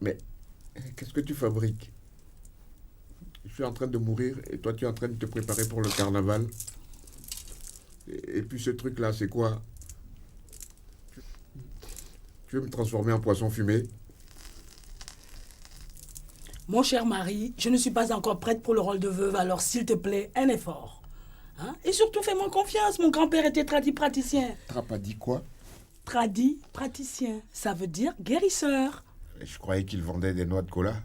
Mais qu'est-ce que tu fabriques? Je suis en train de mourir et toi tu es en train de te préparer pour le carnaval. Et puis ce truc-là, c'est quoi? Tu veux me transformer en poisson fumé? Mon cher mari, je ne suis pas encore prête pour le rôle de veuve, alors s'il te plaît, un effort. Hein? Et surtout, fais-moi confiance, mon grand-père était praticien. T'as dit quoi? Praticien, ça veut dire guérisseur. Je croyais qu'il vendait des noix de cola.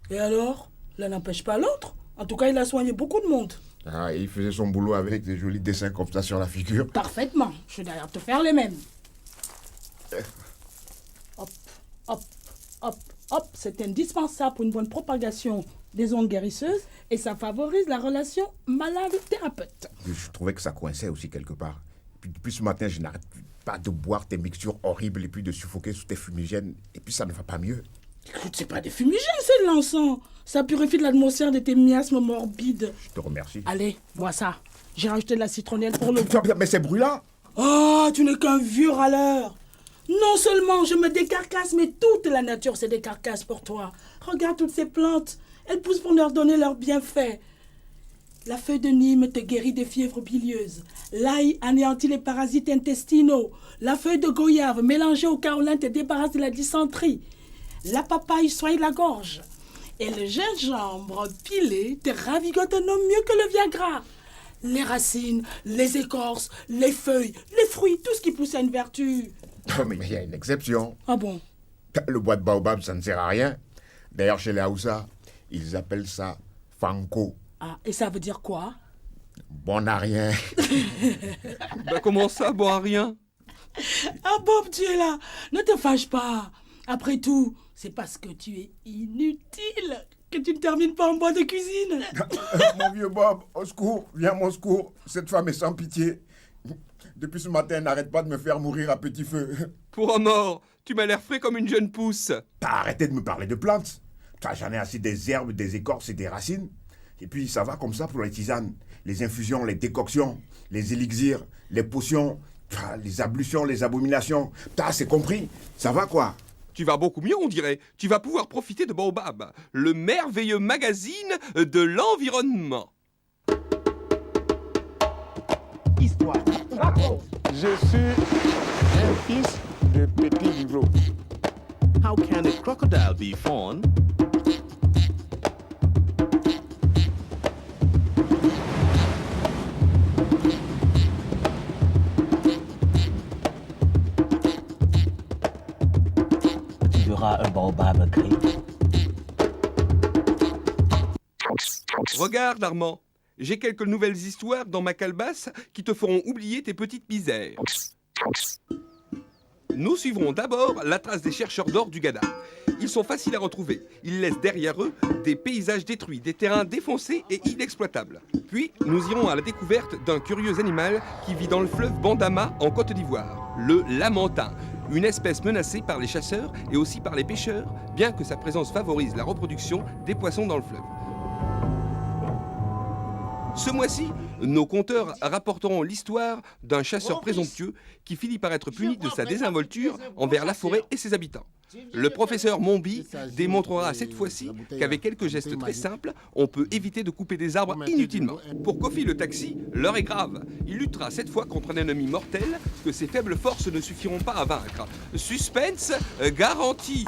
Et alors? L'un n'empêche pas l'autre. En tout cas, il a soigné beaucoup de monde. Ah, et il faisait son boulot avec des jolis dessins comme ça sur la figure. Parfaitement. Je suis derrière te faire les mêmes. Hop, hop, hop, hop. C'est indispensable pour une bonne propagation des ondes guérisseuses et ça favorise la relation malade-thérapeute. Je trouvais que ça coinçait aussi quelque part. Puis depuis ce matin, je n'arrête pas de boire tes mixtures horribles et puis de suffoquer sous tes fumigènes. Et puis ça ne va pas mieux. Écoute, c'est pas des fumigènes, c'est de l'encens. Ça purifie l'atmosphère de tes miasmes morbides. Je te remercie. Allez, bois ça. J'ai rajouté de la citronnelle pour le... Mais c'est brûlant. Oh, tu n'es qu'un vieux râleur. Non seulement je me décarcasse, mais toute la nature se décarcasse pour toi. Regarde toutes ces plantes. Elles poussent pour leur donner leurs bienfaits. La feuille de Nîmes te guérit des fièvres bilieuses. L'ail anéantit les parasites intestinaux. La feuille de goyave mélangée au kaolin te débarrasse de la dysenterie. La papaye soigne la gorge. Et le gingembre pilé te ravigote non mieux que le Viagra. Les racines, les écorces, les feuilles, les fruits, tout ce qui pousse a une vertu. Oh, mais il y a une exception. Ah bon? Le bois de baobab, ça ne sert à rien. D'ailleurs, chez les Haoussa, ils appellent ça fanko. Ah, et ça veut dire quoi? Bon à rien. Bah comment ça, bon à rien? Ah Bob, tu es là. Ne te fâche pas. Après tout, c'est parce que tu es inutile que tu ne termines pas en bois de cuisine. Mon vieux Bob, au secours, viens à mon secours. Cette femme est sans pitié. Depuis ce matin, elle n'arrête pas de me faire mourir à petit feu. Pour un mort, tu m'as l'air frais comme une jeune pousse. T'as arrêté de me parler de plantes. J'en ai assez des herbes, des écorces et des racines. Et puis ça va comme ça pour les tisanes, les infusions, les décoctions, les élixirs, les potions, les ablutions, les abominations. C'est compris. Ça va quoi? Tu vas beaucoup mieux, on dirait. Tu vas pouvoir profiter de Baobab, le merveilleux magazine de l'environnement. Histoire. Je suis un fils de petit livreau. How can a crocodile be fawn? Tu verras un baobab gris. Regarde, Armand. J'ai quelques nouvelles histoires dans ma calebasse qui te feront oublier tes petites misères. Nous suivrons d'abord la trace des chercheurs d'or du Ghana. Ils sont faciles à retrouver. Ils laissent derrière eux des paysages détruits, des terrains défoncés et inexploitables. Puis, nous irons à la découverte d'un curieux animal qui vit dans le fleuve Bandama en Côte d'Ivoire, le lamentin, une espèce menacée par les chasseurs et aussi par les pêcheurs, bien que sa présence favorise la reproduction des poissons dans le fleuve. Ce mois-ci, nos conteurs rapporteront l'histoire d'un chasseur présomptueux qui finit par être puni de sa désinvolture envers la forêt et ses habitants. Le professeur Mombi démontrera cette fois-ci qu'avec quelques gestes très simples, on peut éviter de couper des arbres inutilement. Pour Kofi le taxi, l'heure est grave. Il luttera cette fois contre un ennemi mortel que ses faibles forces ne suffiront pas à vaincre. Suspense garanti.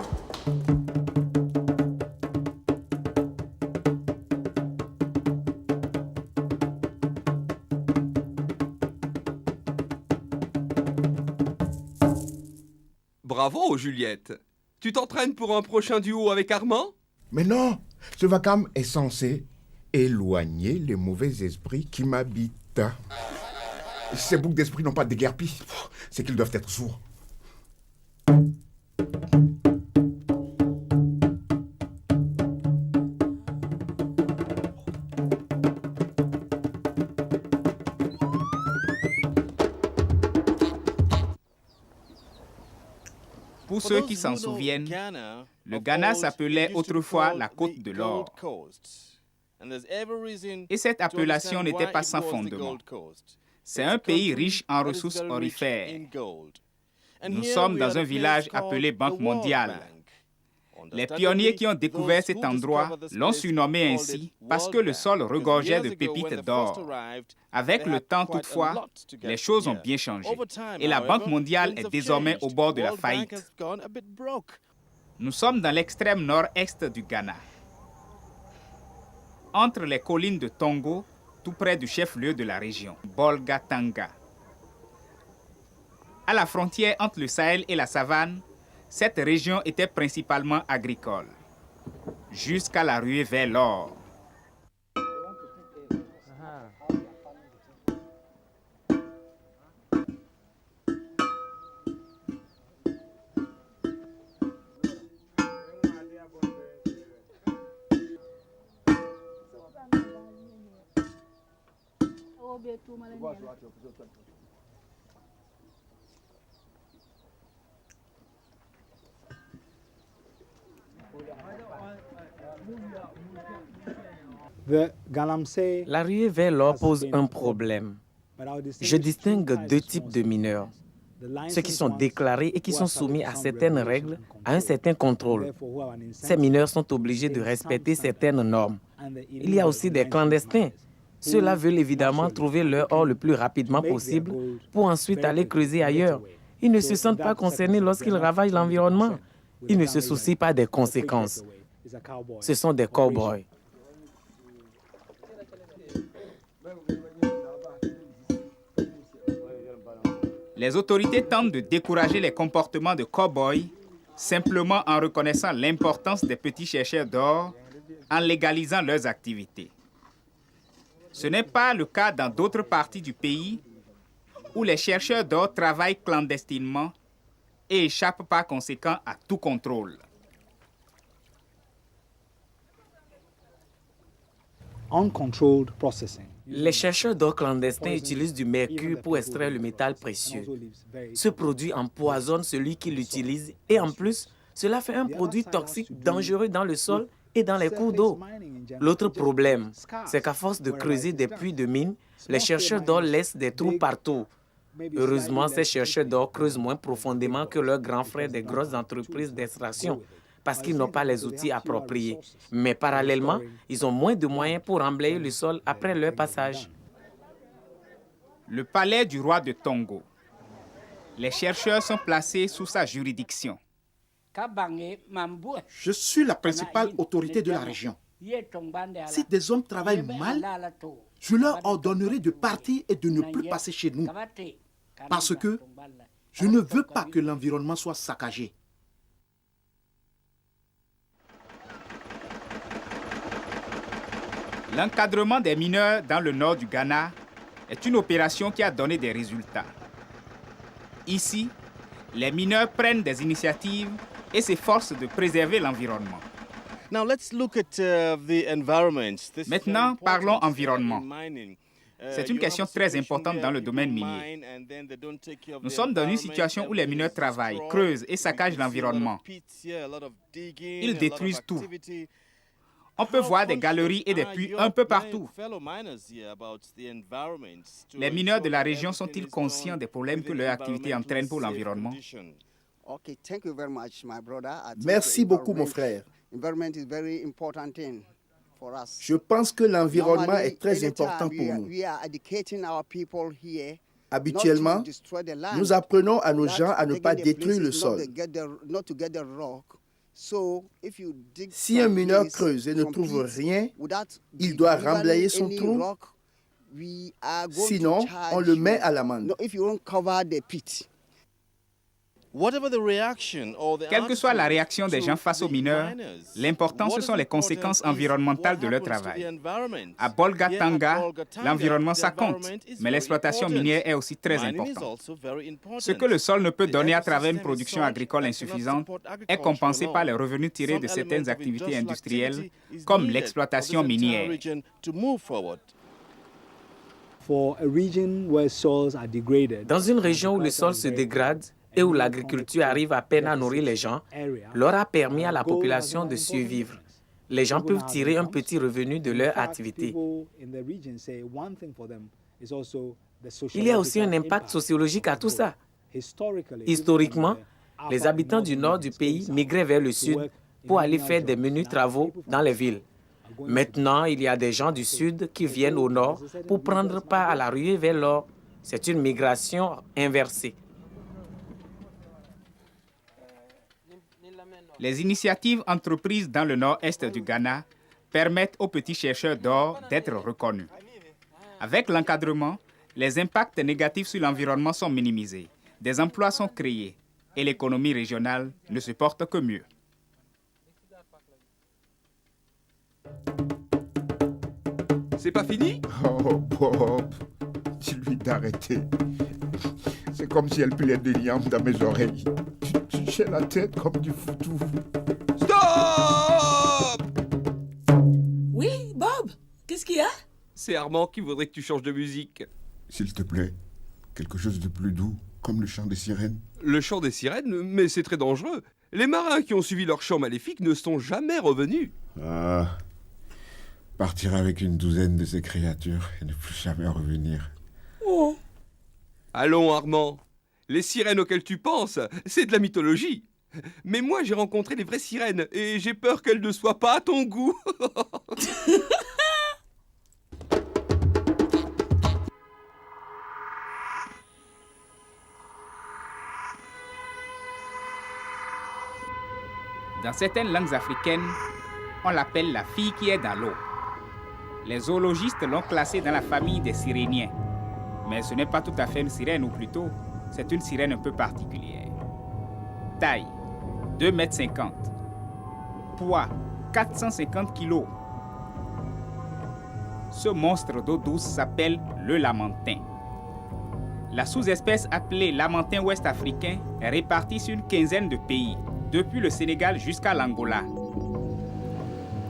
Bravo, Juliette. Tu t'entraînes pour un prochain duo avec Armand? Mais non, ce vacarme est censé éloigner les mauvais esprits qui m'habitent. Ces boucs d'esprit n'ont pas déguerpi. C'est qu'ils doivent être sourds. Pour ceux qui s'en souviennent, le Ghana s'appelait autrefois la Côte de l'Or. Et cette appellation n'était pas sans fondement. C'est un pays riche en ressources aurifères. Nous sommes dans un village appelé Banque mondiale. Les pionniers qui ont découvert cet endroit l'ont surnommé ainsi parce que le sol regorgeait de pépites d'or. Avec le temps, toutefois, les choses ont bien changé et la Banque mondiale est désormais au bord de la faillite. Nous sommes dans l'extrême nord-est du Ghana, entre les collines de Tongo, tout près du chef-lieu de la région, Bolgatanga. À la frontière entre le Sahel et la savane, cette région était principalement agricole, jusqu'à la ruée vers l'or. La ruée vers l'or pose un problème. Je distingue deux types de mineurs. Ceux qui sont déclarés et qui sont soumis à certaines règles, à un certain contrôle. Ces mineurs sont obligés de respecter certaines normes. Il y a aussi des clandestins. Ceux-là veulent évidemment trouver leur or le plus rapidement possible pour ensuite aller creuser ailleurs. Ils ne se sentent pas concernés lorsqu'ils ravagent l'environnement. Ils ne se soucient pas des conséquences. Ce sont des cow-boys. Les autorités tentent de décourager les comportements de cow-boys simplement en reconnaissant l'importance des petits chercheurs d'or, en légalisant leurs activités. Ce n'est pas le cas dans d'autres parties du pays où les chercheurs d'or travaillent clandestinement et échappent par conséquent à tout contrôle. Uncontrolled processing. Les chercheurs d'or clandestins utilisent du mercure pour extraire le métal précieux. Ce produit empoisonne celui qui l'utilise et en plus, cela fait un produit toxique dangereux dans le sol et dans les cours d'eau. L'autre problème, c'est qu'à force de creuser des puits de mines, les chercheurs d'or laissent des trous partout. Heureusement, ces chercheurs d'or creusent moins profondément que leurs grands frères des grosses entreprises d'extraction parce qu'ils n'ont pas les outils appropriés. Mais parallèlement, ils ont moins de moyens pour emblayer le sol après leur passage. Le palais du roi de Tongo. Les chercheurs sont placés sous sa juridiction. Je suis la principale autorité de la région. Si des hommes travaillent mal, je leur ordonnerai de partir et de ne plus passer chez nous. Parce que je ne veux pas que l'environnement soit saccagé. L'encadrement des mineurs dans le nord du Ghana est une opération qui a donné des résultats. Ici, les mineurs prennent des initiatives et s'efforcent de préserver l'environnement. Maintenant, parlons environnement. C'est une question très importante dans le domaine minier. Nous sommes dans une situation où les mineurs travaillent, creusent et saccagent l'environnement. Ils détruisent tout. On peut voir des galeries et des puits un peu partout. Les mineurs de la région sont-ils conscients des problèmes que leur activité entraîne pour l'environnement? Merci beaucoup, mon frère. Je pense que l'environnement est très important pour nous. Habituellement, nous apprenons à nos gens à ne pas détruire le sol. Si un mineur creuse et ne trouve rien, il doit remblayer son trou. Sinon, on le met à l'amende. Quelle que soit la réaction des gens face aux mineurs, l'important, ce sont les conséquences environnementales de leur travail. À Bolgatanga, l'environnement, ça compte, mais l'exploitation minière est aussi très importante. Ce que le sol ne peut donner à travers une production agricole insuffisante est compensé par les revenus tirés de certaines activités industrielles, comme l'exploitation minière. Dans une région où le sol se dégrade, et où l'agriculture arrive à peine à nourrir les gens, leur a permis à la population de survivre. Les gens peuvent tirer un petit revenu de leur activité. Il y a aussi un impact sociologique à tout ça. Historiquement, les habitants du nord du pays migraient vers le sud pour aller faire des menus travaux dans les villes. Maintenant, il y a des gens du sud qui viennent au nord pour prendre part à la ruée vers l'or. C'est une migration inversée. Les initiatives entreprises dans le nord-est du Ghana permettent aux petits chercheurs d'or d'être reconnus. Avec l'encadrement, les impacts négatifs sur l'environnement sont minimisés, des emplois sont créés et l'économie régionale ne se porte que mieux. C'est pas fini? Oh, Bob, dis-lui d'arrêter. C'est comme si elle pilait de l'iam dans mes oreilles. J'ai la tête comme du foutou. Stop! Oui, Bob, qu'est-ce qu'il y a? C'est Armand qui voudrait que tu changes de musique. S'il te plaît, quelque chose de plus doux, comme le chant des sirènes. Le chant des sirènes? Mais c'est très dangereux. Les marins qui ont suivi leur chant maléfique ne sont jamais revenus. Ah, partir avec une douzaine de ces créatures et ne plus jamais revenir. Oh. Allons, Armand. Les sirènes auxquelles tu penses, c'est de la mythologie. Mais moi, j'ai rencontré les vraies sirènes et j'ai peur qu'elles ne soient pas à ton goût. Dans certaines langues africaines, on l'appelle la fille qui est dans l'eau. Les zoologistes l'ont classée dans la famille des siréniens. Mais ce n'est pas tout à fait une sirène, ou plutôt, c'est une sirène un peu particulière. Taille, 2,50 m. Poids, 450 kg. Ce monstre d'eau douce s'appelle le lamantin. La sous-espèce appelée lamantin ouest-africain est répartie sur une quinzaine de pays, depuis le Sénégal jusqu'à l'Angola.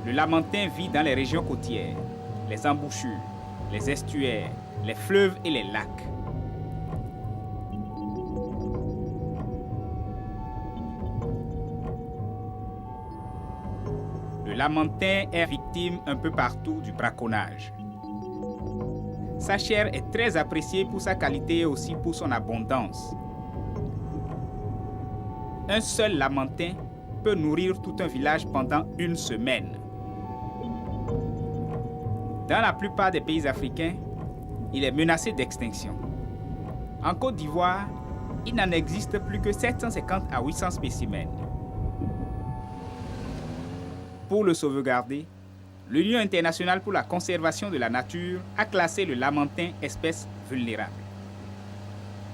Le lamantin vit dans les régions côtières, les embouchures, les estuaires, les fleuves et les lacs. Le lamantin est victime un peu partout du braconnage. Sa chair est très appréciée pour sa qualité et aussi pour son abondance. Un seul lamantin peut nourrir tout un village pendant une semaine. Dans la plupart des pays africains, il est menacé d'extinction. En Côte d'Ivoire, il n'en existe plus que 750 à 800 spécimens. Pour le sauvegarder, l'Union internationale pour la conservation de la nature a classé le lamantin espèce vulnérable.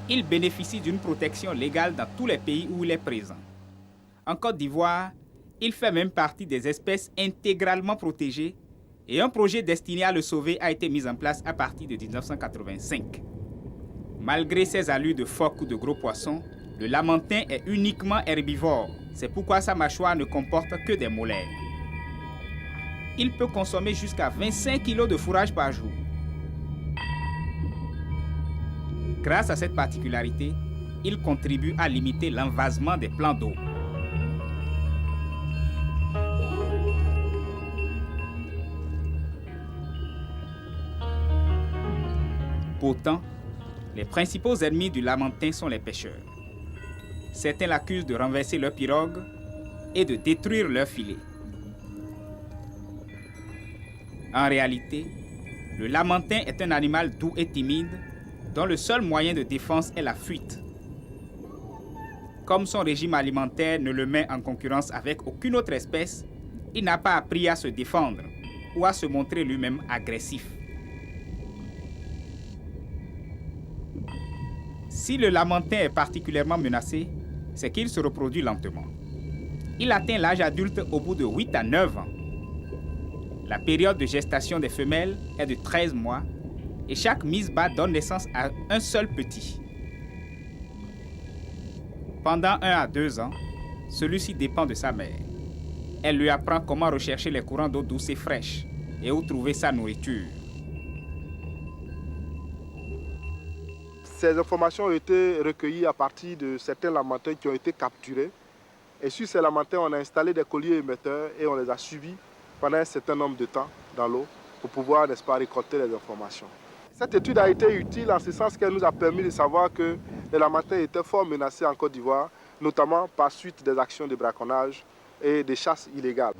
Il bénéficie d'une protection légale dans tous les pays où il est présent. En Côte d'Ivoire, il fait même partie des espèces intégralement protégées et un projet destiné à le sauver a été mis en place à partir de 1985. Malgré ses allures de phoque ou de gros poissons, le lamantin est uniquement herbivore. C'est pourquoi sa mâchoire ne comporte que des molaires. Il peut consommer jusqu'à 25 kg de fourrage par jour. Grâce à cette particularité, il contribue à limiter l'envasement des plans d'eau. Pourtant, les principaux ennemis du lamantin sont les pêcheurs. Certains l'accusent de renverser leurs pirogues et de détruire leurs filets. En réalité, le lamantin est un animal doux et timide dont le seul moyen de défense est la fuite. Comme son régime alimentaire ne le met en concurrence avec aucune autre espèce, il n'a pas appris à se défendre ou à se montrer lui-même agressif. Si le lamantin est particulièrement menacé, c'est qu'il se reproduit lentement. Il atteint l'âge adulte au bout de 8 à 9 ans. La période de gestation des femelles est de 13 mois et chaque mise-bas donne naissance à un seul petit. Pendant 1 à 2 ans, celui-ci dépend de sa mère. Elle lui apprend comment rechercher les courants d'eau douce et fraîche et où trouver sa nourriture. Ces informations ont été recueillies à partir de certains lamantins qui ont été capturés. Et sur ces lamantins, on a installé des colliers émetteurs et on les a suivis pendant un certain nombre de temps dans l'eau pour pouvoir, n'est-ce pas, récolter les informations. Cette étude a été utile en ce sens qu'elle nous a permis de savoir que les lamantins étaient fort menacés en Côte d'Ivoire, notamment par suite des actions de braconnage et des chasses illégales.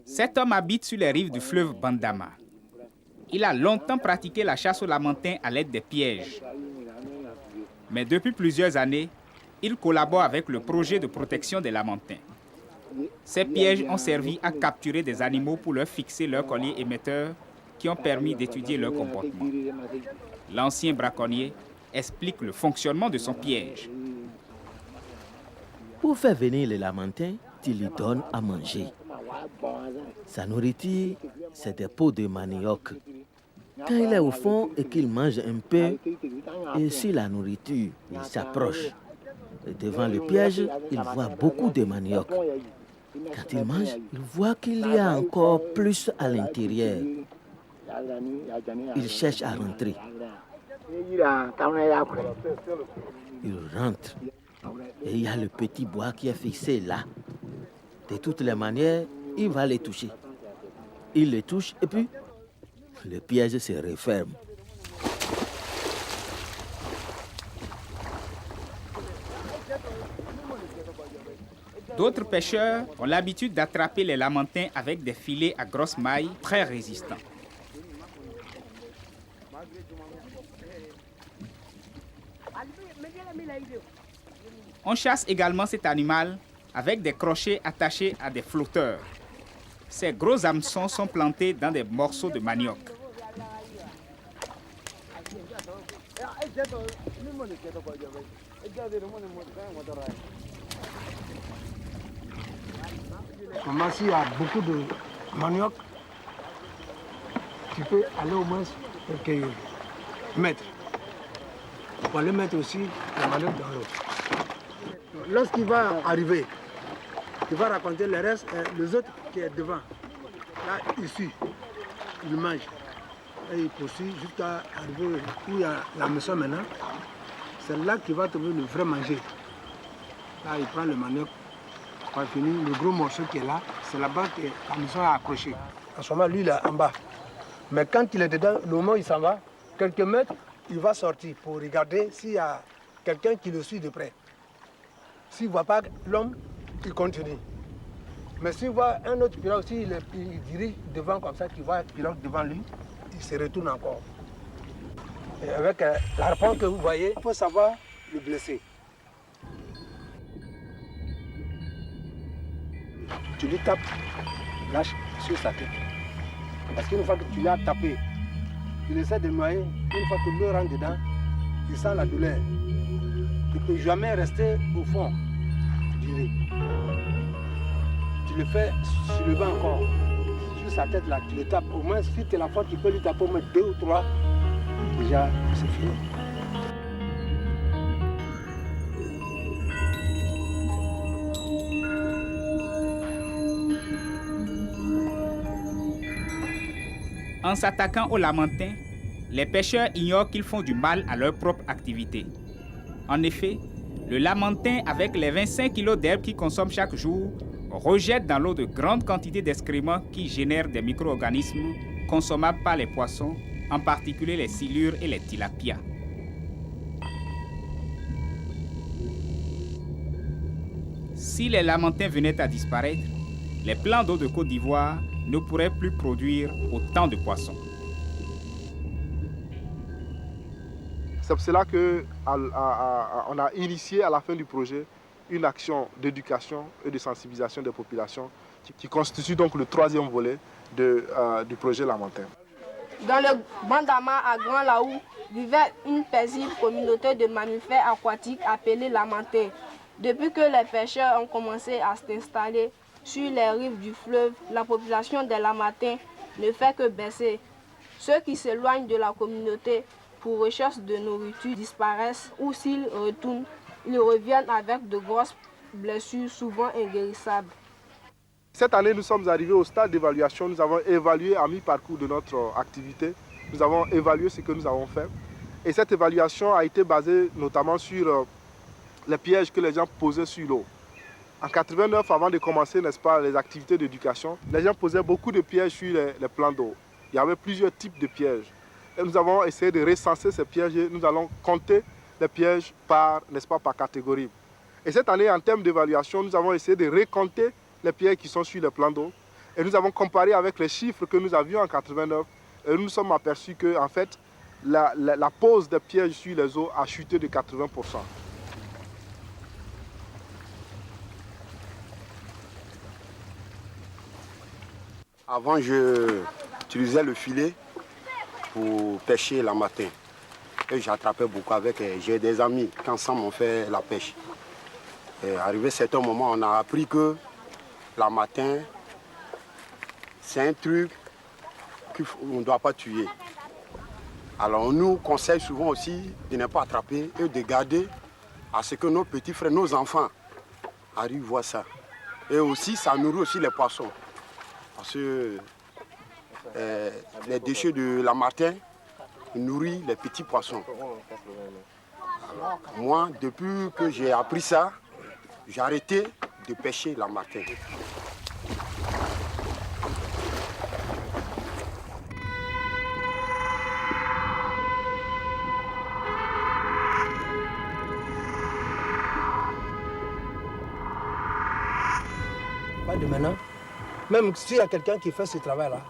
Cet homme habite sur les rives du fleuve Bandama. Il a longtemps pratiqué la chasse au lamantin à l'aide des pièges. Mais depuis plusieurs années, il collabore avec le projet de protection des lamantins. Ces pièges ont servi à capturer des animaux pour leur fixer leurs colliers émetteurs qui ont permis d'étudier leur comportement. L'ancien braconnier explique le fonctionnement de son piège. Pour faire venir les lamantins, tu lui donnes à manger. Sa nourriture, c'est des peaux de manioc. Quand il est au fond et qu'il mange un peu, et sur la nourriture, il s'approche. Et devant le piège, il voit beaucoup de manioc. Quand il mange, il voit qu'il y a encore plus à l'intérieur. Il cherche à rentrer. Il rentre. Et il y a le petit bois qui est fixé là. De toutes les manières, il va les toucher. Il les touche et puis le piège se referme. D'autres pêcheurs ont l'habitude d'attraper les lamantins avec des filets à grosse maille très résistants. On chasse également cet animal avec des crochets attachés à des flotteurs. Ces gros hameçons sont plantés dans des morceaux de manioc. Comment s'il y a beaucoup de manioc, tu peux aller au moins quelques mètres. Pour aller mettre aussi le manioc dans l'eau. Lorsqu'il va arriver, il va raconter le reste, les autres qui est devant. Là, ici, il mange. Et il poursuit jusqu'à arriver où il y a la maison maintenant. C'est là qu'il va trouver le vrai manger. Là, il prend le manioc. Quand fini, le gros morceau qui est là, c'est là-bas que la maison est accrochée. En ce moment, lui, il est en bas. Mais quand il est dedans, le moment où il s'en va, quelques mètres, il va sortir pour regarder s'il y a quelqu'un qui le suit de près. S'il ne voit pas l'homme, il continue. Mais s'il voit un autre pirogue, s'il dirige devant comme ça, qu'il voit un pirogue devant lui, il se retourne encore. Et avec l'arpent que vous voyez, il faut savoir le blesser. Tu lui tapes, lâche sur sa tête. Parce qu'une fois que tu l'as tapé, il essaie de noyer, une fois que l'eau rentre dedans, il sent la douleur. Tu ne peux jamais rester au fond du riz. Tu le fais sur le vent encore, sur sa tête là, tu le tapes. Au moins, si tu es la fois, tu peux lui taper au moins 2 ou 3. Déjà, c'est fini. En s'attaquant aux lamantins, les pêcheurs ignorent qu'ils font du mal à leur propre activité. En effet, le lamantin, avec les 25 kg d'herbe qu'il consomme chaque jour, rejette dans l'eau de grandes quantités d'excréments qui génèrent des micro-organismes consommables par les poissons, en particulier les silures et les tilapias. Si les lamantins venaient à disparaître, les plans d'eau de Côte d'Ivoire ne pourraient plus produire autant de poissons. C'est pour cela qu'on a initié à la fin du projet une action d'éducation et de sensibilisation des populations qui constitue donc le 3e volet du projet Lamantin. Dans le Bandama à Grand Laou vivait une paisible communauté de mammifères aquatiques appelée Lamantin. Depuis que les pêcheurs ont commencé à s'installer sur les rives du fleuve, la population des Lamantins ne fait que baisser. Ceux qui s'éloignent de la communauté pour recherche de nourriture disparaissent ou s'ils retournent, ils reviennent avec de grosses blessures souvent inguérissables. Cette année, nous sommes arrivés au stade d'évaluation. Nous avons évalué à mi-parcours de notre activité. Nous avons évalué ce que nous avons fait. Et cette évaluation a été basée notamment sur les pièges que les gens posaient sur l'eau. En 89, avant de commencer, n'est-ce pas, les activités d'éducation, les gens posaient beaucoup de pièges sur les plans d'eau. Il y avait plusieurs types de pièges. Et nous avons essayé de recenser ces pièges et nous allons compter les pièges par, n'est-ce pas, par catégorie. Et cette année, en termes d'évaluation, nous avons essayé de recompter les pièges qui sont sur les plans d'eau. Et nous avons comparé avec les chiffres que nous avions en 89. Et nous nous sommes aperçus que, en fait, la pose des pièges sur les eaux a chuté de 80%. Avant, j'utilisais le filet pour pêcher le matin. Et j'attrapais beaucoup avec. J'ai des amis qui ensemble on fait la pêche. Et arrivé à un certain moment, on a appris que le matin, c'est un truc qu'on ne doit pas tuer. Alors on nous conseille souvent aussi de ne pas attraper et de garder à ce que nos petits frères, nos enfants arrivent voir ça. Et aussi, ça nourrit aussi les poissons. Parce que les déchets de la martin nourrissent les petits poissons. Alors, moi, depuis que j'ai appris ça, j'ai arrêté de pêcher la martin. Pas de maintenant. Même s'il y a quelqu'un qui fait ce travail-là,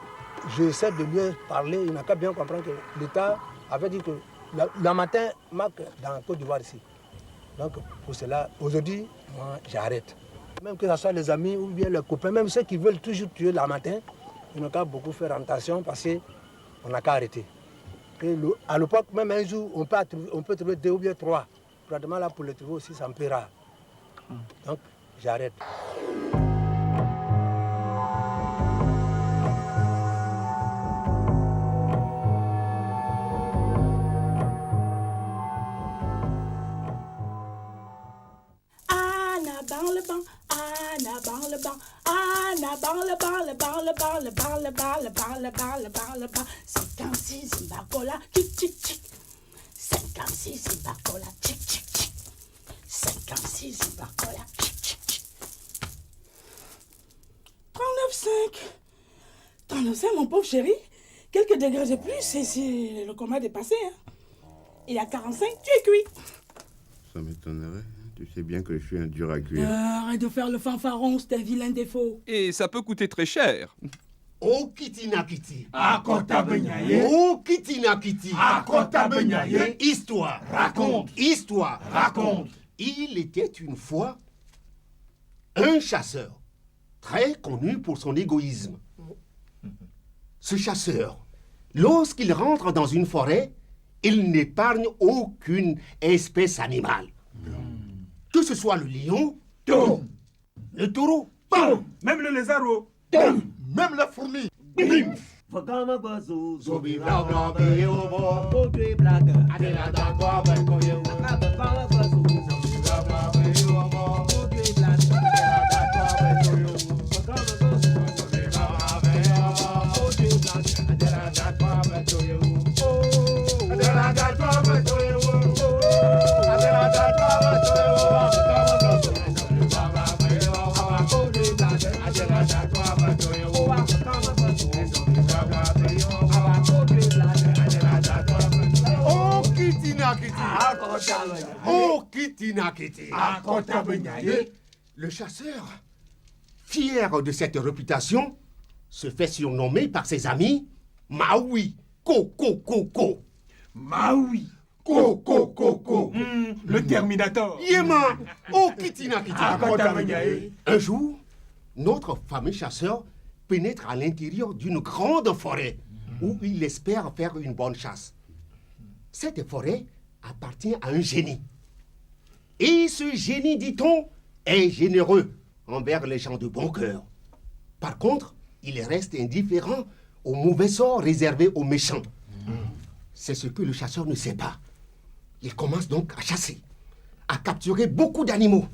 j'essaie de lui parler, il n'a qu'à bien comprendre que l'État avait dit que le matin manque dans la Côte d'Ivoire ici. Donc pour cela, aujourd'hui, moi j'arrête. Même que ce soit les amis ou bien les copains, même ceux qui veulent toujours tuer le matin, ils n'ont qu'à beaucoup faire attention parce qu'on n'a qu'à arrêter. Et à l'époque, même un jour, on peut trouver 2 ou bien 3. Pratiquement là, pour les trouver aussi, c'est un peu rare. Donc j'arrête. Mon pauvre chéri, quelques degrés de plus et le coma est dépassé. Hein. Il y a 45, tu es cuit. Ça m'étonnerait. Tu sais bien que je suis un dur à cuire. Arrête de faire le fanfaron, c'est un vilain défaut. Et ça peut coûter très cher. Oh Kitina Kiti. Akota Benyaye. Oh Kitina Kiti. Akota Benyaye. Histoire. Raconte. Histoire. Raconte. Il était une fois un chasseur très connu pour son égoïsme. Ce chasseur, lorsqu'il rentre dans une forêt, il n'épargne aucune espèce animale. Que ce soit le lion, le taureau, même le lézard, même la fourmi. Oh Kitina Kiti. Le chasseur, fier de cette réputation, se fait surnommer par ses amis Maui Ko. Maui Ko. Le Terminator. Yéma. Oh Kitina Kiti. Un jour, notre fameux chasseur pénètre à l'intérieur d'une grande forêt où il espère faire une bonne chasse. Cette forêt appartient à un génie. Et ce génie, dit-on, est généreux envers les gens de bon cœur. Par contre, il reste indifférent aux mauvais sorts réservés aux méchants. C'est ce que le chasseur ne sait pas. Il commence donc à chasser, à capturer beaucoup d'animaux.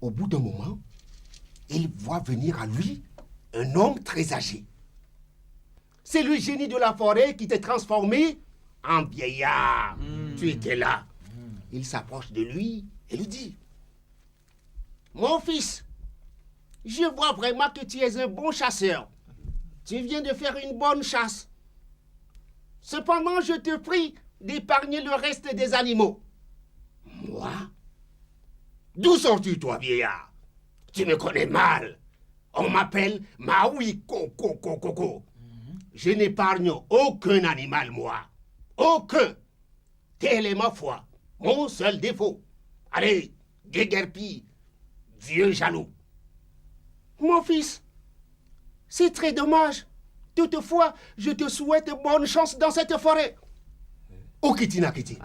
Au bout d'un moment, il voit venir à lui un homme très âgé. C'est le génie de la forêt qui t'est transformé en vieillard. Tu étais là. Il s'approche de lui et lui dit, « Mon fils, je vois vraiment que tu es un bon chasseur. Tu viens de faire une bonne chasse. Cependant, je te prie d'épargner le reste des animaux. » « Moi? D'où sors-tu, toi, vieillard? Tu me connais mal. On m'appelle Maui Coco. Je n'épargne aucun animal, moi. Aucun. Telle est ma foi. Mon seul défaut. Allez, déguerpis, Dieu jaloux. Mon fils, c'est très dommage. Toutefois, je te souhaite bonne chance dans cette forêt. Okitinakiti.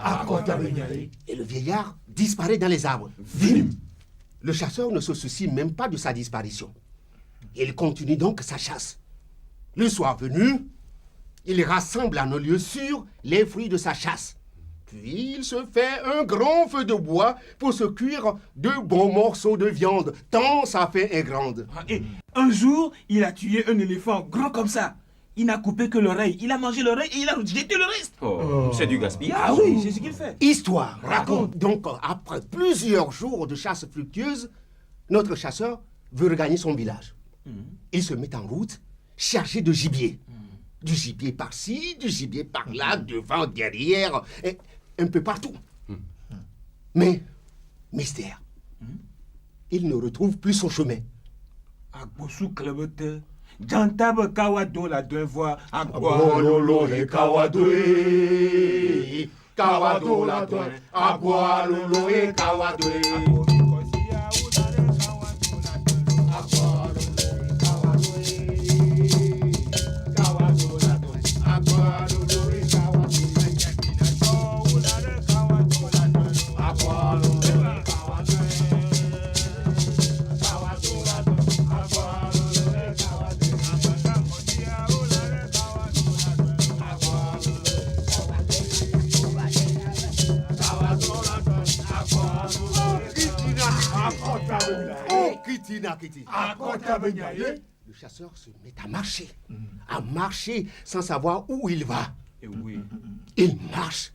Et le vieillard disparaît dans les arbres. Vim. Le chasseur ne se soucie même pas de sa disparition. Il continue donc sa chasse. Le soir venu, il rassemble en un lieu sûr les fruits de sa chasse. Puis il se fait un grand feu de bois pour se cuire de bons morceaux de viande, tant sa faim est grande. Et un jour, il a tué un éléphant gros comme ça. Il n'a coupé que l'oreille. Il a mangé l'oreille et il a jeté le reste. C'est du gaspillage. Ah oui, c'est ce qu'il fait. Histoire raconte. Donc, après plusieurs jours de chasse fructueuse, notre chasseur veut regagner son village. Il se met en route, chargé de gibier. Du gibier par-ci, du gibier par-là, devant, derrière, et un peu partout. Mais, mystère, il ne retrouve plus son chemin. Agbosu Klebote, Jantab Kawado la deux voix, Agbololo le Kawado, Kawado la deux, Agbololo et Kawado. Le chasseur se met à marcher sans savoir où il va. Il marche.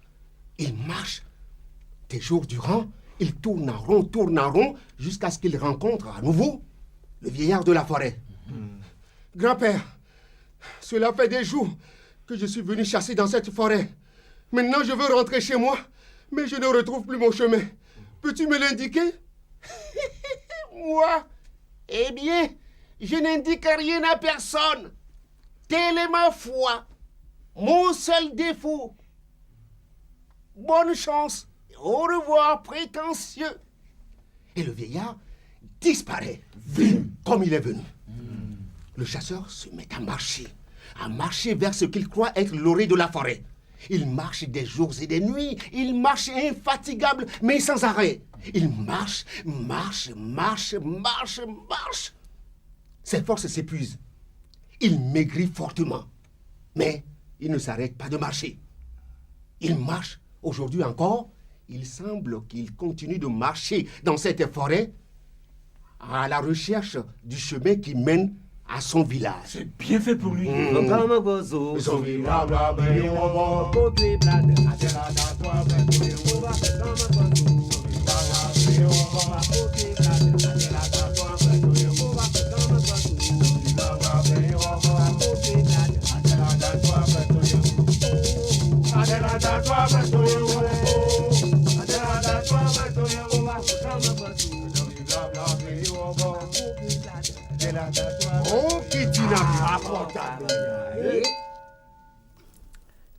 Des jours durant, il tourne en rond, jusqu'à ce qu'il rencontre à nouveau le vieillard de la forêt. Grand-père, cela fait des jours que je suis venu chasser dans cette forêt. Maintenant, je veux rentrer chez moi, mais je ne retrouve plus mon chemin. Peux-tu me l'indiquer? Moi? Eh bien, je n'indique rien à personne. Telle est ma foi. Mon seul défaut. Bonne chance. Au revoir, prétentieux. Et le vieillard disparaît, comme il est venu. Le chasseur se met à marcher vers ce qu'il croit être l'orée de la forêt. Il marche des jours et des nuits, il marche infatigable, mais sans arrêt. Il marche. Ses forces s'épuisent. Il maigrit fortement, mais il ne s'arrête pas de marcher. Il marche aujourd'hui encore. Il semble qu'il continue de marcher dans cette forêt à la recherche du chemin qui mène à son village. C'est bien fait pour lui. Oh, Kitina,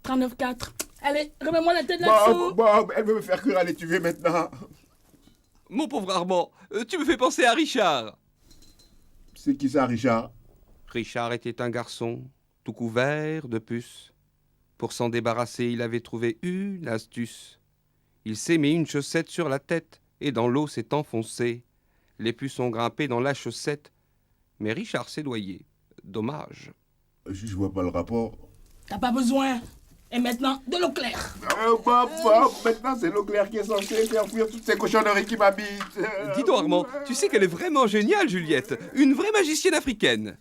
39,4. Allez, remets-moi la tête là-dessous. Elle veut me faire cuire à l'étuvée maintenant. Mon pauvre Armand, tu me fais penser à Richard. C'est qui ça, Richard? Richard était un garçon, tout couvert de puces. Pour s'en débarrasser, il avait trouvé une astuce. Il s'est mis une chaussette sur la tête et dans l'eau s'est enfoncé. Les puces ont grimpé dans la chaussette, mais Richard s'est noyé. Dommage. Je vois pas le rapport. T'as pas besoin. Et maintenant, de l'eau claire. Maintenant, c'est l'eau claire qui est censée faire fuir toutes ces cochonneries qui m'habitent. Dis donc, Armand, tu sais qu'elle est vraiment géniale, Juliette. Une vraie magicienne africaine.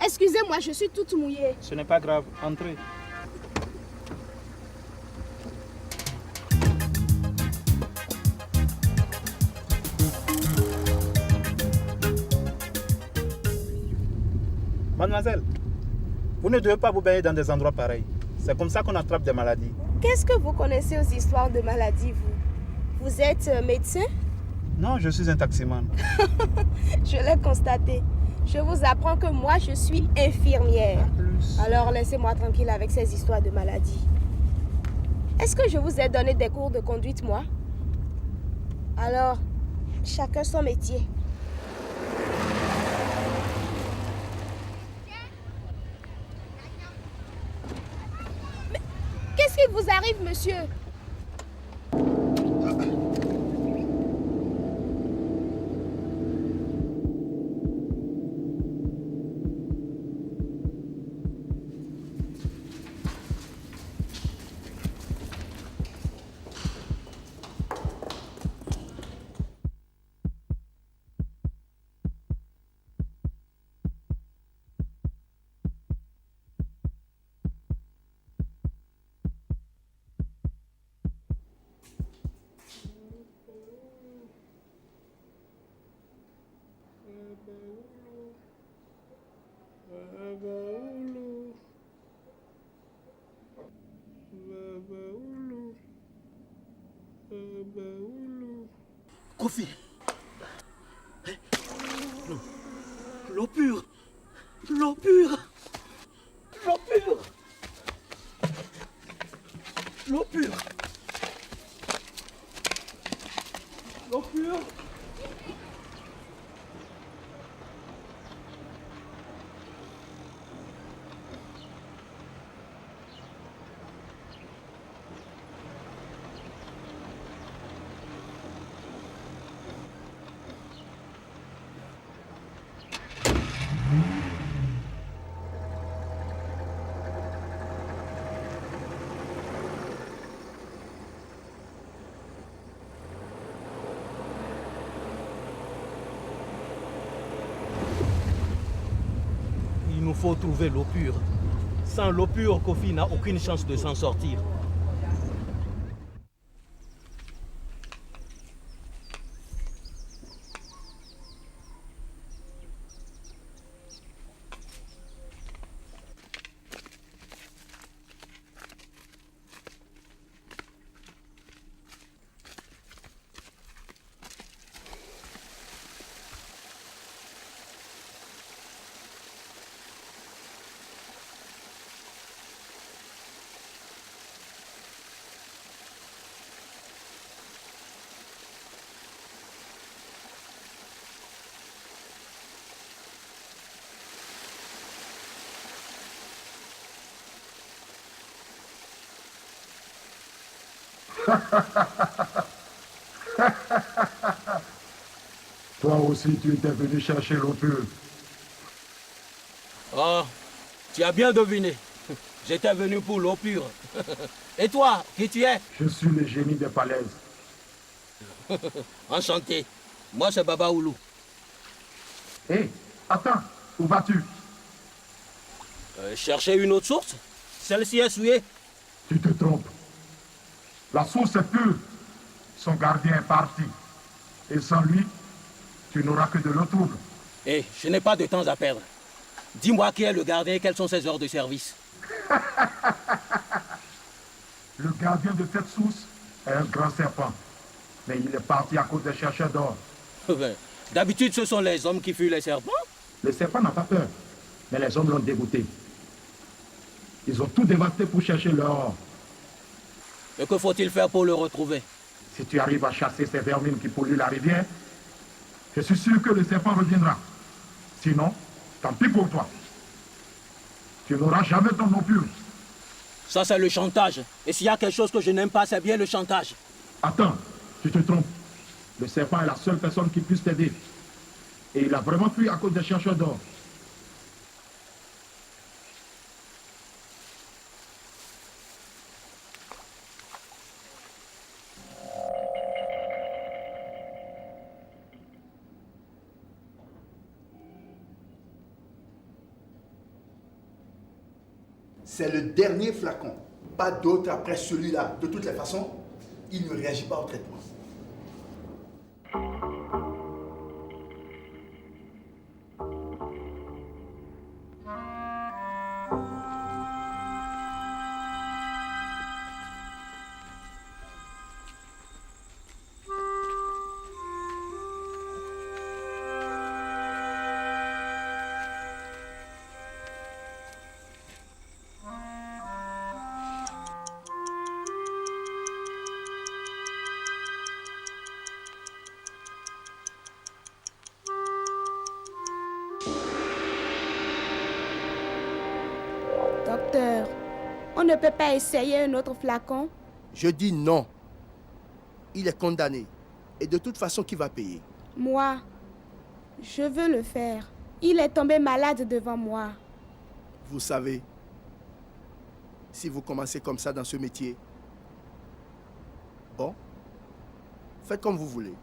Excusez-moi, je suis toute mouillée. Ce n'est pas grave, entrez. Mademoiselle, vous ne devez pas vous baigner dans des endroits pareils. C'est comme ça qu'on attrape des maladies. Qu'est-ce que vous connaissez aux histoires de maladies, vous? Vous êtes médecin? Non, je suis un taximan. Je l'ai constaté. Je vous apprends que moi, je suis infirmière. Alors, laissez-moi tranquille avec ces histoires de maladies. Est-ce que je vous ai donné des cours de conduite, moi? Alors, chacun son métier. Mais qu'est-ce qui vous arrive, monsieur? Kofi. L'eau pure. L'eau pure. L'eau pure. L'eau pure. L'eau pure. Il nous faut trouver l'eau pure. Sans l'eau pure, Kofi n'a aucune chance de s'en sortir. Toi aussi, tu étais venu chercher l'eau pure. Oh, tu as bien deviné. J'étais venu pour l'eau pure. Et toi, qui tu es? Je suis le génie des falaises. Enchanté. Moi, c'est Baba Oulou. Hé, attends, où vas-tu? Chercher une autre source. Celle-ci est souillée. Tu te trompes. La source est pure. Son gardien est parti. Et sans lui, tu n'auras que de l'eau trouble. Hé, je n'ai pas de temps à perdre. Dis-moi qui est le gardien et quelles sont ses heures de service. Le gardien de cette source est un grand serpent. Mais il est parti à cause des chercheurs d'or. D'habitude, ce sont les hommes qui fuient les serpents. Le serpent n'a pas peur. Mais les hommes l'ont dégoûté. Ils ont tout dévasté pour chercher l'or. Et que faut-il faire pour le retrouver? Si tu arrives à chasser ces vermines qui polluent la rivière, je suis sûr que le serpent reviendra. Sinon, tant pis pour toi. Tu n'auras jamais ton eau pure. Ça, c'est le chantage. Et s'il y a quelque chose que je n'aime pas, c'est bien le chantage. Attends, tu te trompes. Le serpent est la seule personne qui puisse t'aider. Et il a vraiment fui à cause des chercheurs d'or. C'est le dernier flacon. Pas d'autre après celui-là. De toutes les façons, il ne réagit pas au traitement. Docteur, on ne peut pas essayer un autre flacon? Je dis non. Il est condamné. Et de toute façon, qui va payer? Moi, je veux le faire. Il est tombé malade devant moi. Vous savez, si vous commencez comme ça dans ce métier, bon, faites comme vous voulez.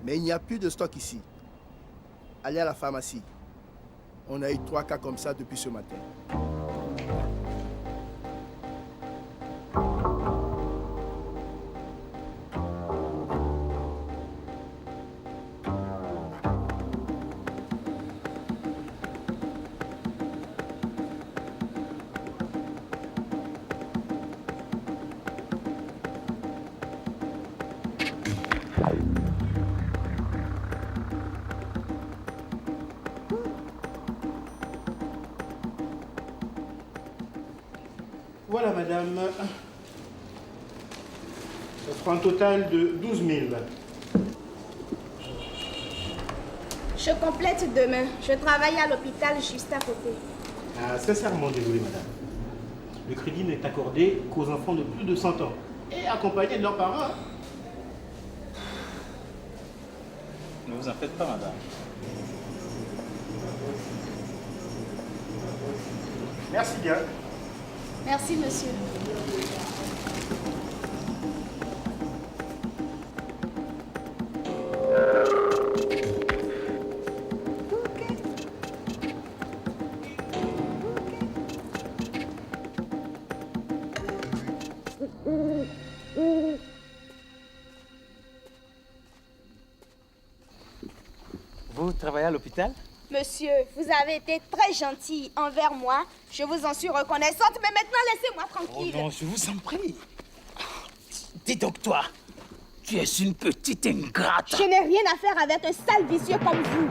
Mais il n'y a plus de stock ici. Allez à la pharmacie. On a eu 3 cas comme ça depuis ce matin. Voilà, madame. Ça fera un total de 12 000. Je complète demain. Je travaille à l'hôpital juste à côté. Ah, sincèrement désolé, madame. Le crédit n'est accordé qu'aux enfants de plus de 100 ans et accompagnés de leurs parents. Ne vous en faites pas, madame. Merci bien. Merci, monsieur. Vous travaillez à l'hôpital? Monsieur, vous avez été très gentil envers moi. Je vous en suis reconnaissante, mais maintenant laissez-moi tranquille. Oh non, je vous en prie. Dis donc toi, tu es une petite ingrate. Je n'ai rien à faire avec un sale vicieux comme vous.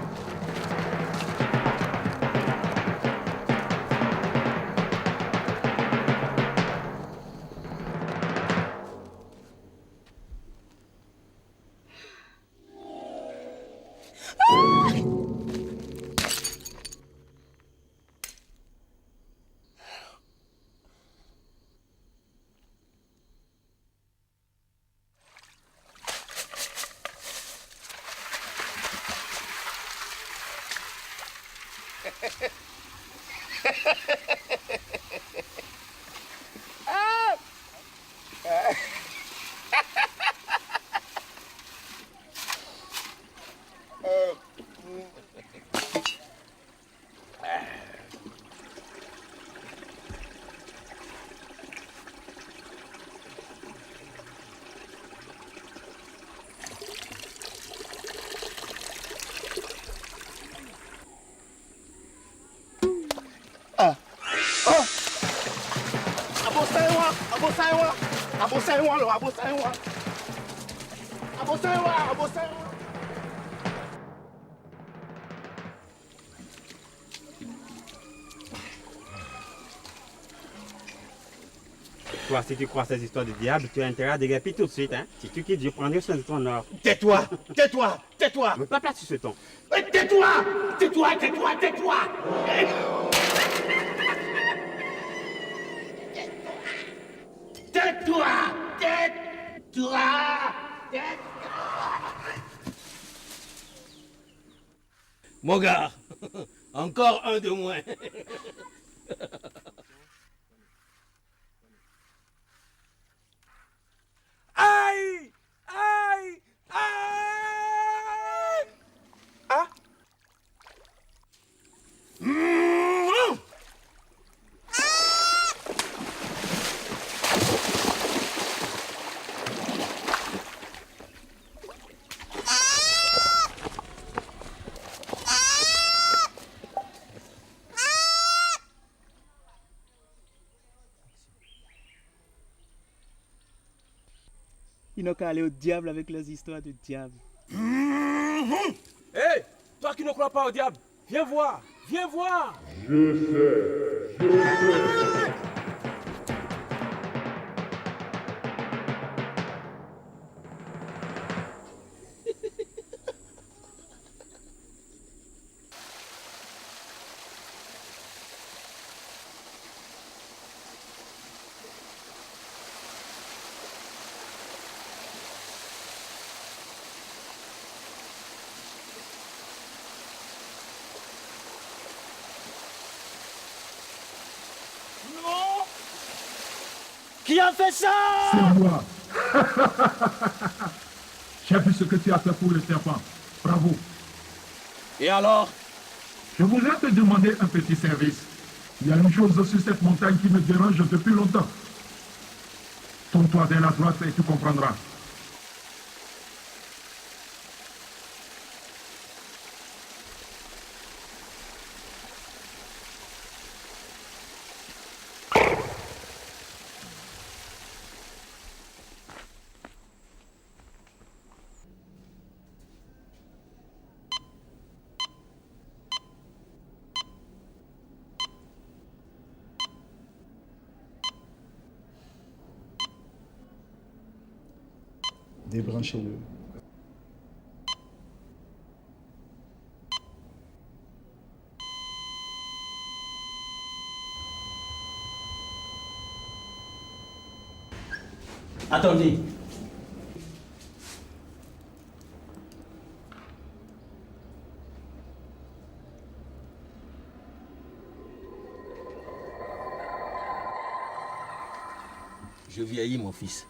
Toi, si tu crois à ces histoires de diable, tu as intérêt à déguerpir tout de suite, hein. Si tu quittes, je prendrai soin de ton or. Tais-toi, tais-toi, tais-toi. Mais pas place sur ce ton. Tais-toi, tais-toi, tais-toi, tais-toi. Tais-toi, tais-toi, tais-toi. Mon gars, encore un de moins. Aïe! Aïe! Aïe! Ah! Ils n'ont qu'à aller au diable avec leurs histoires de diable. Hé! Toi qui ne crois pas au diable, viens voir! Viens voir! Je sais. Qui a fait ça? C'est moi. J'ai vu ce que tu as fait pour le serpent. Bravo. Et alors? Je voudrais te demander un petit service. Il y a une chose sur cette montagne qui me dérange depuis longtemps. Tourne-toi vers la droite et tu comprendras. Débranchez-le. Attendez. Je vieillis, mon fils.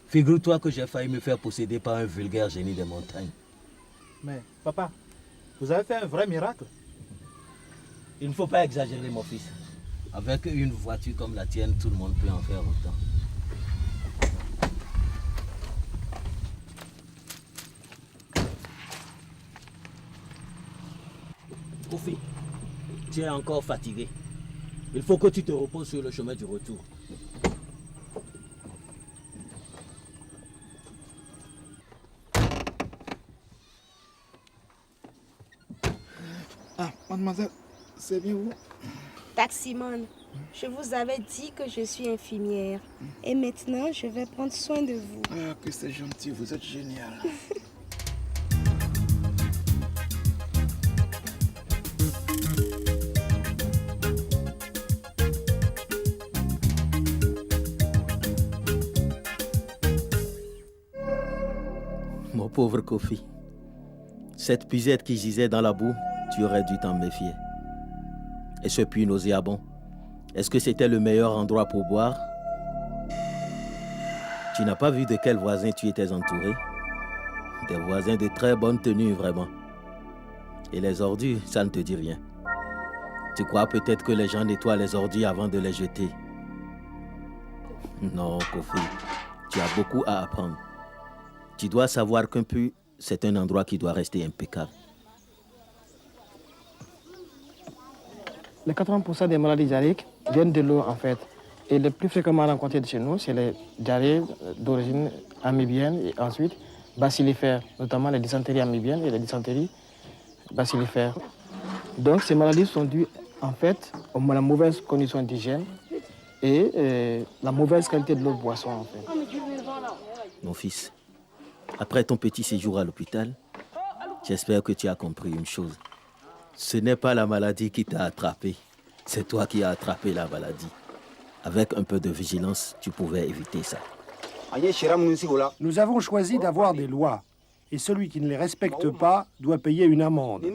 Figure-toi que j'ai failli me faire posséder par un vulgaire génie des montagnes. Mais, papa, vous avez fait un vrai miracle. Il ne faut pas exagérer, mon fils. Avec une voiture comme la tienne, tout le monde peut en faire autant. Kofi, tu es encore fatigué. Il faut que tu te reposes sur le chemin du retour. Ah, mademoiselle, c'est bien vous? Taximan, je vous avais dit que je suis infirmière. Et maintenant, je vais prendre soin de vous. Ah, que c'est gentil, vous êtes génial. Mon pauvre Kofi, cette puisette qui gisait dans la boue, tu aurais dû t'en méfier. Et ce puits nauséabond, est-ce que c'était le meilleur endroit pour boire? Tu n'as pas vu de quels voisins tu étais entouré? Des voisins de très bonne tenue, vraiment. Et les ordures, ça ne te dit rien. Tu crois peut-être que les gens nettoient les ordures avant de les jeter. Non, Kofi, tu as beaucoup à apprendre. Tu dois savoir qu'un puits, c'est un endroit qui doit rester impeccable. Les 80% des maladies diarrhéiques viennent de l'eau, en fait. Et les plus fréquemment rencontrées chez nous, c'est les diarrhées d'origine amibienne et ensuite bacillifères, notamment les dysenteries amibiennes et les dysenteries bacillifères. Donc ces maladies sont dues, en fait, à la mauvaise condition d'hygiène et la mauvaise qualité de l'eau de boisson, en fait. Mon fils, après ton petit séjour à l'hôpital, j'espère que tu as compris une chose. Ce n'est pas la maladie qui t'a attrapé, c'est toi qui as attrapé la maladie. Avec un peu de vigilance, tu pouvais éviter ça. Nous avons choisi d'avoir des lois. Et celui qui ne les respecte pas doit payer une amende.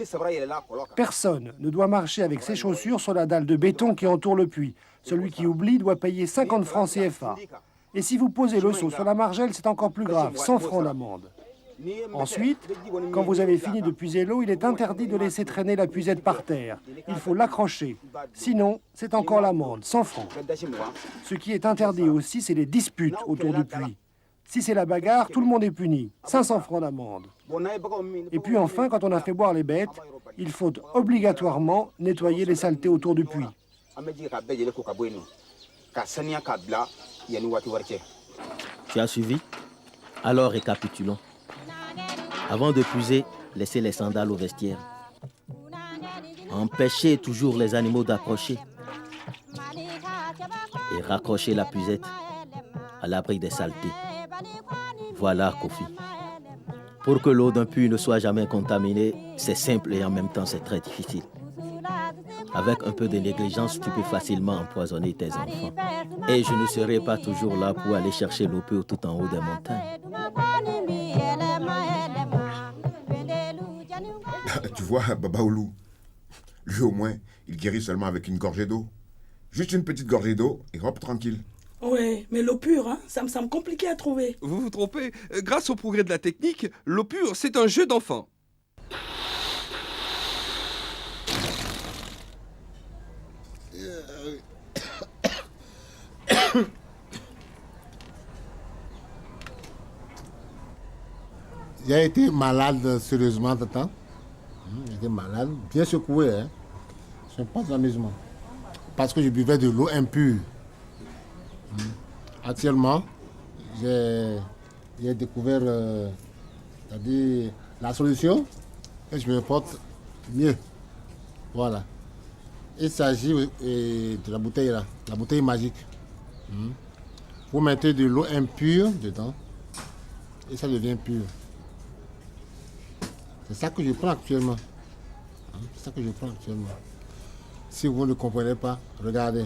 Personne ne doit marcher avec ses chaussures sur la dalle de béton qui entoure le puits. Celui qui oublie doit payer 50 francs CFA. Et si vous posez le seau sur la margelle, c'est encore plus grave, 100 francs d'amende. Ensuite, quand vous avez fini de puiser l'eau, il est interdit de laisser traîner la puisette par terre. Il faut l'accrocher. Sinon, c'est encore l'amende, 100 francs. Ce qui est interdit aussi, c'est les disputes autour du puits. Si c'est la bagarre, tout le monde est puni. 500 francs d'amende. Et puis enfin, quand on a fait boire les bêtes, il faut obligatoirement nettoyer les saletés autour du puits. Tu as suivi? Alors récapitulons. Avant de puiser, laissez les sandales au vestiaire. Empêchez toujours les animaux d'approcher. Et raccrochez la puisette à l'abri des saletés. Voilà, Kofi. Pour que l'eau d'un puits ne soit jamais contaminée, c'est simple et en même temps c'est très difficile. Avec un peu de négligence, tu peux facilement empoisonner tes enfants. Et je ne serai pas toujours là pour aller chercher l'eau pure tout en haut des montagnes. Tu vois, Baba Oulou, lui au moins, il guérit seulement avec une gorgée d'eau. Juste une petite gorgée d'eau et hop, tranquille. Ouais, mais l'eau pure, hein, ça me semble compliqué à trouver. Vous vous trompez. Grâce au progrès de la technique, l'eau pure, c'est un jeu d'enfant. J'ai été malade sérieusement de temps. J'étais malade, bien secoué. Hein. Ce n'est pas d'amusement. Parce que je buvais de l'eau impure. Actuellement, j'ai découvert c'est-à-dire la solution et je me porte mieux. Voilà. Il s'agit de la bouteille là, la bouteille magique. Vous mettez de l'eau impure dedans et ça devient pur. C'est ça que je prends actuellement. C'est ça que je prends actuellement. Si vous ne comprenez pas, regardez.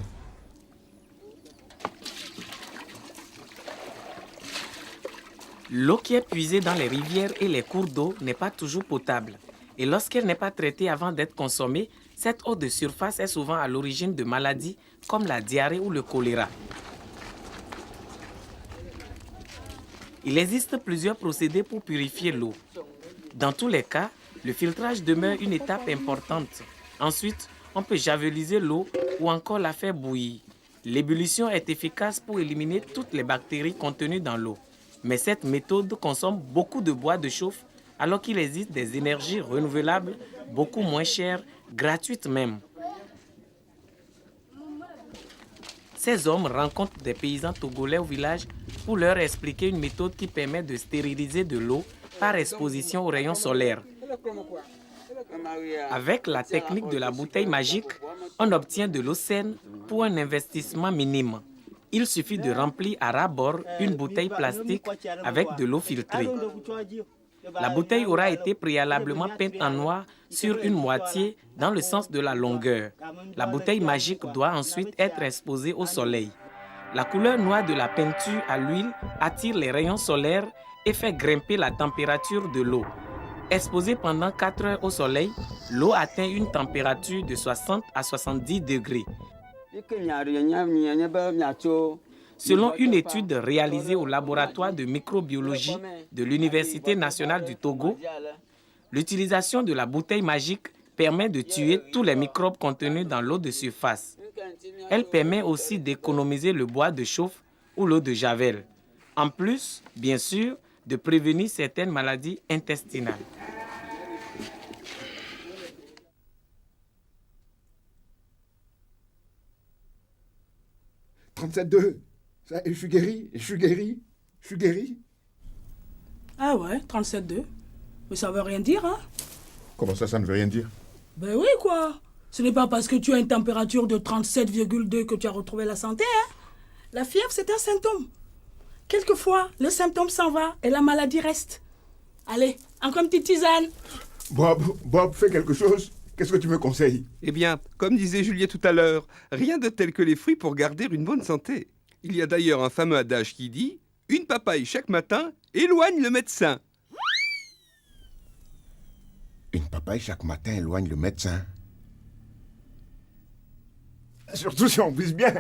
L'eau qui est puisée dans les rivières et les cours d'eau n'est pas toujours potable. Et lorsqu'elle n'est pas traitée avant d'être consommée, cette eau de surface est souvent à l'origine de maladies comme la diarrhée ou le choléra. Il existe plusieurs procédés pour purifier l'eau. Dans tous les cas, le filtrage demeure une étape importante. Ensuite, on peut javeliser l'eau ou encore la faire bouillir. L'ébullition est efficace pour éliminer toutes les bactéries contenues dans l'eau. Mais cette méthode consomme beaucoup de bois de chauffe alors qu'il existe des énergies renouvelables beaucoup moins chères, gratuites même. Ces hommes rencontrent des paysans togolais au village pour leur expliquer une méthode qui permet de stériliser de l'eau par exposition aux rayons solaires. Avec la technique de la bouteille magique, on obtient de l'eau saine pour un investissement minime. Il suffit de remplir à ras-bord une bouteille plastique avec de l'eau filtrée. La bouteille aura été préalablement peinte en noir sur une moitié dans le sens de la longueur. La bouteille magique doit ensuite être exposée au soleil. La couleur noire de la peinture à l'huile attire les rayons solaires et fait grimper la température de l'eau. Exposée pendant 4 heures au soleil, l'eau atteint une température de 60 à 70 degrés. Selon une étude réalisée au laboratoire de microbiologie de l'Université nationale du Togo, L'utilisation de la bouteille magique permet de tuer tous les microbes contenus dans l'eau de surface. Elle permet aussi d'économiser le bois de chauffe ou l'eau de javel. En plus, bien sûr, de prévenir certaines maladies intestinales. « 37,2. Ça, je suis guéri. Ah ouais, 37,2. Mais ça veut rien dire, hein? Comment ça ne veut rien dire? Ben oui, quoi. Ce n'est pas parce que tu as une température de 37,2 que tu as retrouvé la santé, hein? La fièvre, c'est un symptôme. Quelquefois, le symptôme s'en va et la maladie reste. Allez, encore une petite tisane. Bob, fais quelque chose. Qu'est-ce que tu me conseilles? Eh bien, comme disait Juliet tout à l'heure, rien de tel que les fruits pour garder une bonne santé. Il y a d'ailleurs un fameux adage qui dit « Une papaye chaque matin éloigne le médecin ». Une papaye chaque matin éloigne le médecin. Surtout si on vise bien.